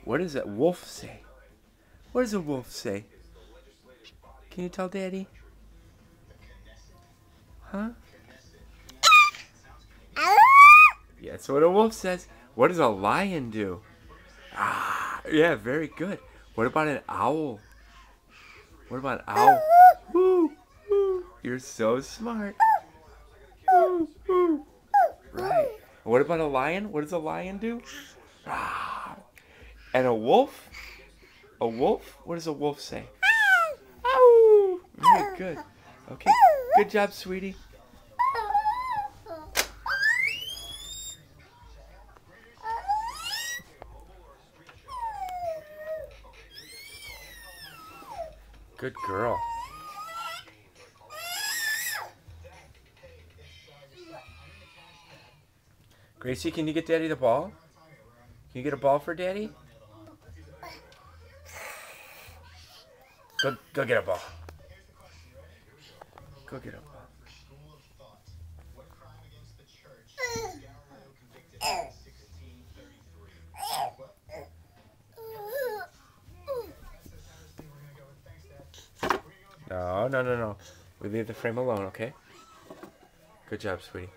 What does a wolf say? What does a wolf say? Can you tell Daddy? Huh? Yeah, that's what a wolf says. What does a lion do? Ah, yeah, very good. What about an owl? What about an owl? Woo, woo. You're so smart. Woo, woo. Right. What about a lion? What does a lion do? Ah. And a wolf? A wolf? What does a wolf say? Ow! Very good. Okay. Good job, sweetie. Good girl. Gracie, can you get Daddy the ball? Can you get a ball for Daddy? Go get a ball. Go get a ball. No, no, no, no. We leave the frame alone, okay? Good job, sweetie.